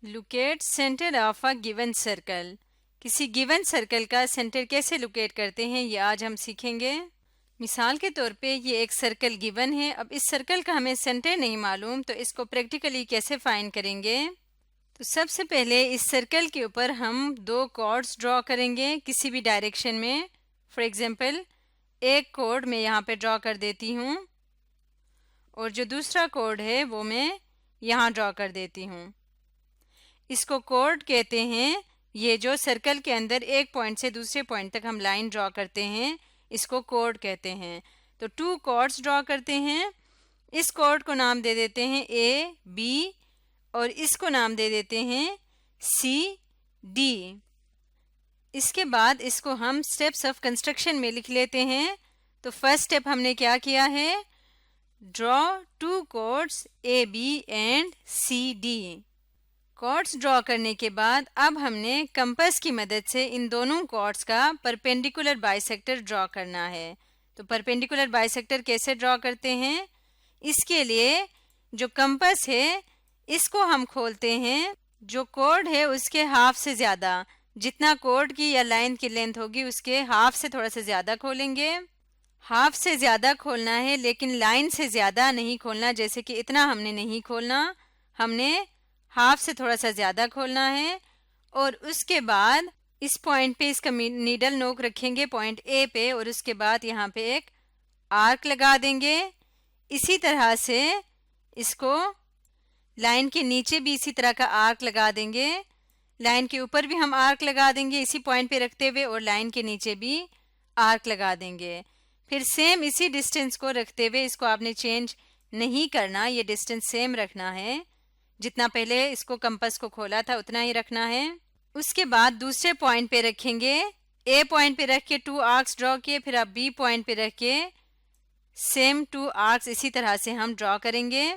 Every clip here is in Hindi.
Locate centre of a given circle. किसी गिवन सर्कल का सेंटर कैसे लोकेट करते हैं ये आज हम सीखेंगे। मिसाल के तौर पे ये एक सर्कल गिवन है। अब इस सर्कल का हमें सेंटर नहीं मालूम तो इसको प्रैक्टिकली कैसे फाइंड करेंगे। तो सबसे पहले इस सर्कल के ऊपर हम दो कॉर्ड्स ड्रॉ करेंगे किसी भी डायरेक्शन में। फॉर एग्जांपल एक कॉर्ड मैं यहाँ पे ड्रॉ कर देती हूँ और जो दूसरा कॉर्ड है वो मैं यहाँ ड्रॉ कर देती हूँ। इसको कॉर्ड कहते हैं। ये जो सर्कल के अंदर एक पॉइंट से दूसरे पॉइंट तक हम लाइन ड्रॉ करते हैं इसको कॉर्ड कहते हैं। तो टू कॉर्ड्स ड्रॉ करते हैं। इस कॉर्ड को नाम दे देते हैं ए बी और इसको नाम दे देते हैं सी डी। इसके बाद इसको हम स्टेप्स ऑफ कंस्ट्रक्शन में लिख लेते हैं। तो फर्स्ट स्टेप हमने क्या किया है, draw two chords A B and C D. Chords draw करने के बाद अब हमने कंपास की मदद से इन दोनों कॉर्ड्स का परपेंडिकुलर बाइसेक्टर ड्रॉ करना है। तो परपेंडिकुलर बाइसेक्टर कैसे ड्रॉ करते हैं, इसके लिए जो कंपास है इसको हम खोलते हैं। जो कॉर्ड है उसके हाफ से ज़्यादा, जितना कॉर्ड की या लाइन की लेंथ होगी उसके हाफ से थोड़ा सा ज़्यादा खोलेंगे। हाफ से ज़्यादा खोलना है लेकिन लाइन से ज़्यादा नहीं खोलना, जैसे कि इतना हमने नहीं खोलना, हमने हाफ से थोड़ा सा ज़्यादा खोलना है। और उसके बाद इस पॉइंट पे इसका नीडल नोक रखेंगे पॉइंट ए पे और उसके बाद यहाँ पे एक आर्क लगा देंगे। इसी तरह से इसको लाइन के नीचे भी इसी तरह का आर्क लगा देंगे। लाइन के ऊपर भी हम आर्क लगा देंगे इसी पॉइंट पे रखते हुए और लाइन के नीचे भी आर्क लगा देंगे। फिर सेम इसी डिस्टेंस को रखते हुए, इसको आपने चेंज नहीं करना, ये डिस्टेंस सेम रखना है, जितना पहले इसको कंपास को खोला था उतना ही रखना है। उसके बाद दूसरे पॉइंट पे रखेंगे, ए पॉइंट पे रख के टू आर्क्स ड्रॉ किए, फिर अब बी पॉइंट पे रख के सेम टू आर्क्स इसी तरह से हम ड्रॉ करेंगे।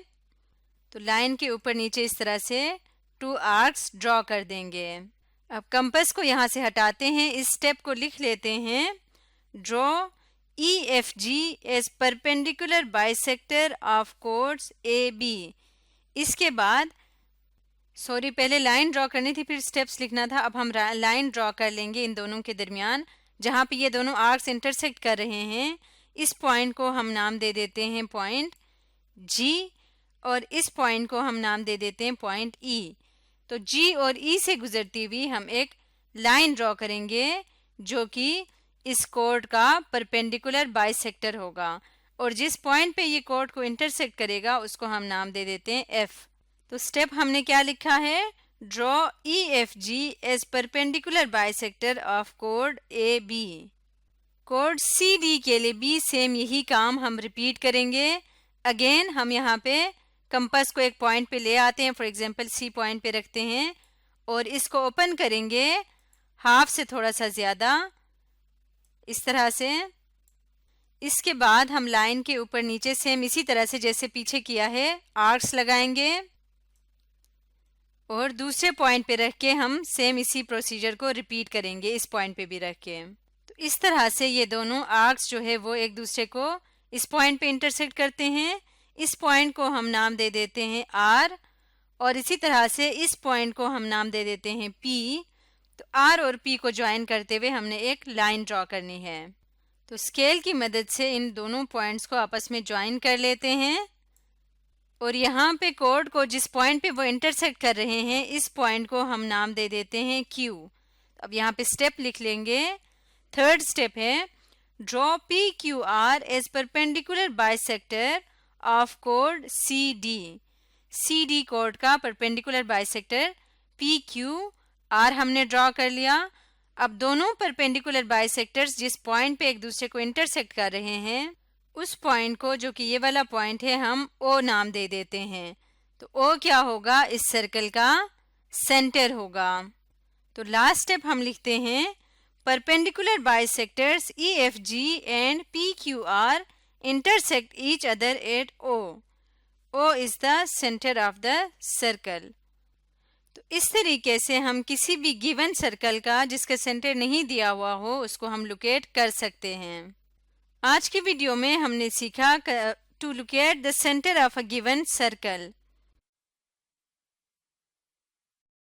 तो लाइन के ऊपर नीचे इस तरह से टू आर्क्स ड्रॉ कर देंगे। अब कंपास को यहाँ से हटाते हैं, इस स्टेप को लिख लेते हैं, draw E F G as perpendicular bisector of chords A B. इसके बाद पहले लाइन ड्रॉ करनी थी फिर स्टेप्स लिखना था। अब हम लाइन ड्रॉ कर लेंगे इन दोनों के दरमियान, जहाँ पे ये दोनों आर्क्स इंटरसेक्ट कर रहे हैं। इस पॉइंट को हम नाम दे देते हैं पॉइंट जी और इस पॉइंट को हम नाम दे देते हैं पॉइंट ई। तो जी और ई से गुजरती हुई हम एक लाइन ड्रॉ करेंगे जो कि इस कॉर्ड का परपेंडिकुलर बाइसेक्टर होगा और जिस पॉइंट पे ये कॉर्ड को इंटरसेक्ट करेगा उसको हम नाम दे देते हैं एफ। तो स्टेप हमने क्या लिखा है, draw E F G as perpendicular bisector of chord A B. Chord C D के लिए भी सेम यही काम हम रिपीट करेंगे। अगेन हम यहाँ पे कंपास को एक पॉइंट पे ले आते हैं, फॉर एग्जांपल सी पॉइंट पे रखते हैं और इसको ओपन करेंगे हाफ से थोड़ा सा ज़्यादा इस तरह से। इसके बाद हम लाइन के ऊपर नीचे सेम इसी तरह से जैसे पीछे किया है आर्क्स लगाएंगे और दूसरे पॉइंट पे रख के हम सेम इसी प्रोसीजर को रिपीट करेंगे इस पॉइंट पे भी रख के। तो इस तरह से ये दोनों आर्क्स जो है वो एक दूसरे को इस पॉइंट पे इंटरसेक्ट करते हैं। इस पॉइंट को हम नाम दे देते हैं आर और इसी तरह से इस पॉइंट को हम नाम दे देते हैं पी। तो आर और पी को ज्वाइन करते हुए हमने एक लाइन ड्रॉ करनी है। तो स्केल की मदद से इन दोनों पॉइंट्स को आपस में ज्वाइन कर लेते हैं और यहाँ पे कॉर्ड को जिस पॉइंट पे वो इंटरसेक्ट कर रहे हैं इस पॉइंट को हम नाम दे देते हैं क्यू। अब यहाँ पे स्टेप लिख लेंगे। थर्ड स्टेप है, draw P Q R as perpendicular bisector of chord C D. C D chord का perpendicular bisector P Q R हमने ड्रॉ कर लिया। अब दोनों परपेंडिकुलर बाइसेक्टर्स जिस पॉइंट पे एक दूसरे को इंटरसेक्ट कर रहे हैं उस पॉइंट को, जो कि ये वाला पॉइंट है, हम ओ नाम दे देते हैं। तो ओ क्या होगा, इस सर्कल का सेंटर होगा। तो लास्ट स्टेप हम लिखते हैं, perpendicular bisectors E F G and P Q R intersect each other at O. O is the centre of the circle. तो इस तरीके से हम किसी भी गिवन सर्कल का जिसका सेंटर नहीं दिया हुआ हो उसको हम लोकेट कर सकते हैं। आज की वीडियो में हमने सीखा to locate the centre of a given circle.